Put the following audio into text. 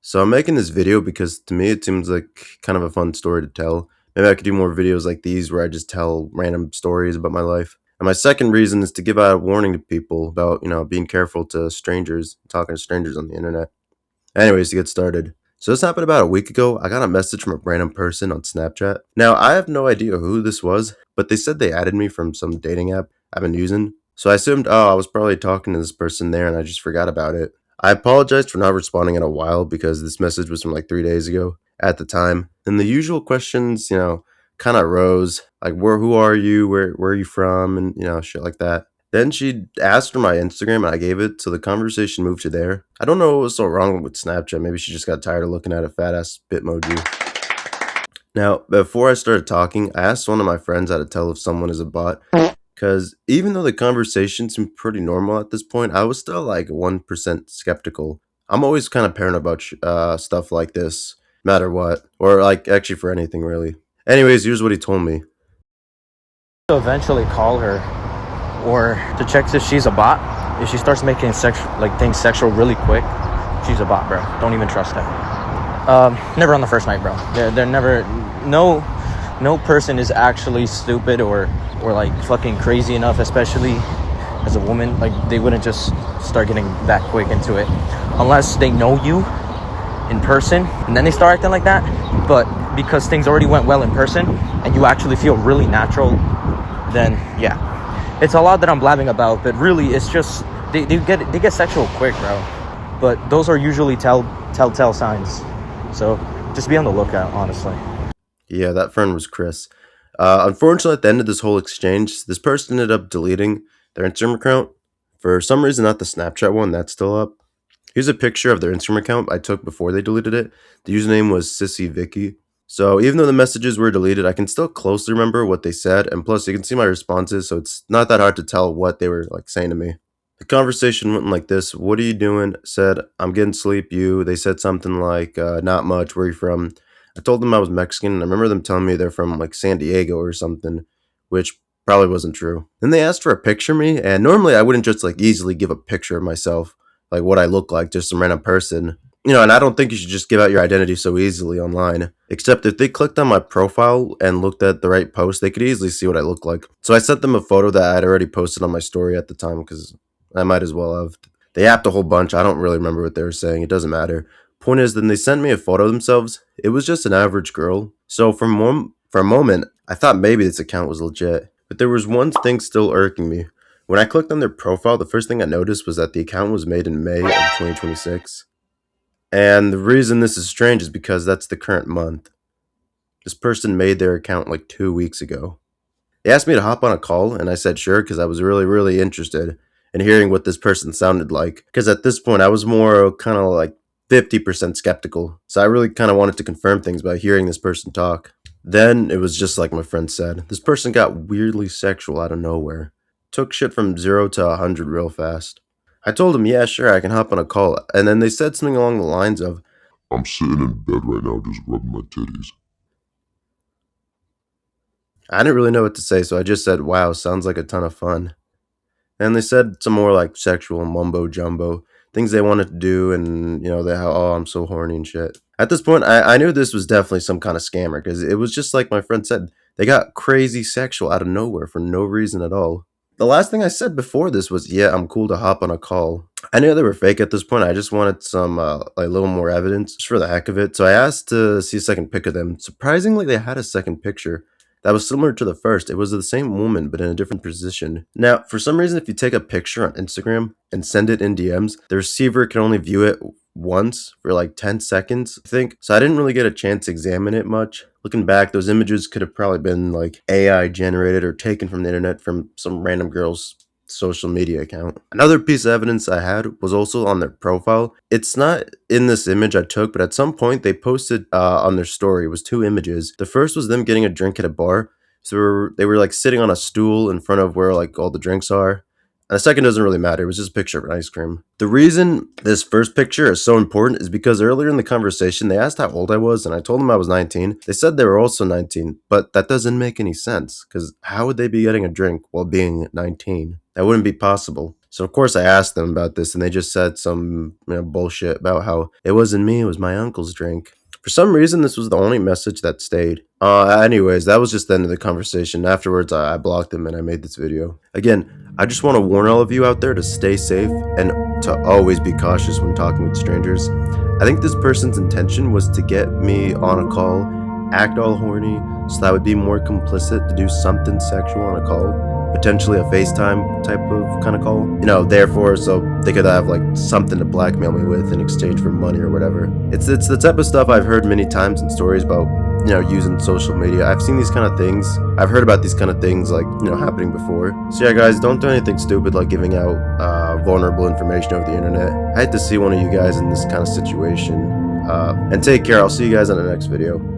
So I'm making this video because to me it seems like kind of a fun story to tell. Maybe I could do more videos like these where I just tell random stories about my life. And my second reason is to give out a warning to people about, being careful to strangers, talking to strangers on the internet. Anyways, to get started. So this happened about a week ago. I got a message from a random person on Snapchat. Now, I have no idea who this was, but they said they added me from some dating app I've been using. So I assumed, I was probably talking to this person there and I just forgot about it. I apologized for not responding in a while because this message was from like 3 days ago at the time. And the usual questions, kind of rose like, who are you? Where are you from? And, shit like that. Then she asked for my Instagram and I gave it, so the conversation moved to there. I don't know what was so wrong with Snapchat. Maybe she just got tired of looking at a fat ass Bitmoji. Now, before I started talking, I asked one of my friends how to tell if someone is a bot. Because even though the conversation seemed pretty normal at this point, I was still like 1% skeptical. I'm always kind of paranoid about stuff like this, no matter what. Or like actually for anything really. Anyways, here's what he told me. To eventually call her or to check if she's a bot. If she starts making things sexual really quick, she's a bot, bro. Don't even trust that. Never on the first night, bro. They're never. No person is actually stupid or like fucking crazy enough, especially as a woman. Like they wouldn't just start getting that quick into it unless they know you in person and then they start acting like that. But because things already went well in person and you actually feel really natural, then yeah. It's a lot that I'm blabbing about, but really it's just they get sexual quick, bro. But those are usually telltale signs. So just be on the lookout, honestly. Yeah, that friend was Chris. Unfortunately, at the end of this whole exchange, this person ended up deleting their Instagram account. For some reason, not the Snapchat one, that's still up. Here's a picture of their Instagram account I took before they deleted it. The username was Sissy Vicky. So even though the messages were deleted, I can still closely remember what they said, and plus you can see my responses, so it's not that hard to tell what they were like saying to me. The conversation went like this: "What are you doing?" Said, "I'm getting sleep. You?" They said something like, "Not much. Where are you from?" I told them I was Mexican, and I remember them telling me they're from like San Diego or something, which probably wasn't true. Then they asked for a picture of me, and normally I wouldn't just like easily give a picture of myself, like what I look like, just some random person. And I don't think you should just give out your identity so easily online. Except if they clicked on my profile and looked at the right post, they could easily see what I look like. So I sent them a photo that I'd already posted on my story at the time because I might as well have. They apped a whole bunch. I don't really remember what they were saying. It doesn't matter. Point is, then they sent me a photo of themselves. It was just an average girl. So for a moment, I thought maybe this account was legit. But there was one thing still irking me. When I clicked on their profile, the first thing I noticed was that the account was made in May of 2026. And the reason this is strange is because that's the current month. This person made their account like 2 weeks ago. They asked me to hop on a call, and I said sure because I was really, really interested in hearing what this person sounded like. Because at this point, I was more kind of like 50% skeptical. So I really kind of wanted to confirm things by hearing this person talk. Then it was just like my friend said. This person got weirdly sexual out of nowhere. Took shit from 0 to 100 real fast. I told them, yeah, sure, I can hop on a call. And then they said something along the lines of, I'm sitting in bed right now just rubbing my titties. I didn't really know what to say, so I just said, wow, sounds like a ton of fun. And they said some more like sexual mumbo jumbo, things they wanted to do, and how I'm so horny and shit. At this point, I knew this was definitely some kind of scammer because it was just like my friend said, they got crazy sexual out of nowhere for no reason at all. The last thing I said before this was, yeah, I'm cool to hop on a call. I knew they were fake at this point. I just wanted some, like, little more evidence, just for the heck of it. So I asked to see a second pic of them. Surprisingly, they had a second picture that was similar to the first. It was the same woman, but in a different position. Now, for some reason, if you take a picture on Instagram and send it in DMs, the receiver can only view it once for like 10 seconds, I think. So I didn't really get a chance to examine it much. Looking back, those images could have probably been like AI generated or taken from the internet from some random girl's social media account. Another piece of evidence I had was also on their profile. It's not in this image I took, but at some point they posted on their story. It was two images. The first was them getting a drink at a bar. So they were like sitting on a stool in front of where like all the drinks are. And the second doesn't really matter. It was just a picture of an ice cream. The reason this first picture is so important is because earlier in the conversation, they asked how old I was, and I told them I was 19. They said they were also 19, but that doesn't make any sense, because how would they be getting a drink while being 19? That wouldn't be possible. So of course I asked them about this, and they just said some bullshit about how it wasn't me, it was my uncle's drink. For some reason, this was the only message that stayed. Anyways, that was just the end of the conversation. Afterwards, I blocked them and I made this video. Again, I just want to warn all of you out there to stay safe and to always be cautious when talking with strangers. I think this person's intention was to get me on a call, act all horny, so that I would be more complicit to do something sexual on a call. Potentially a FaceTime type of kind of call. Therefore, so they could have like something to blackmail me with in exchange for money or whatever. It's the type of stuff I've heard many times in stories about, using social media. I've seen these kind of things. I've heard about these kind of things like, happening before. So yeah, guys, don't do anything stupid like giving out vulnerable information over the internet. I hate to see one of you guys in this kind of situation. And take care. I'll see you guys in the next video.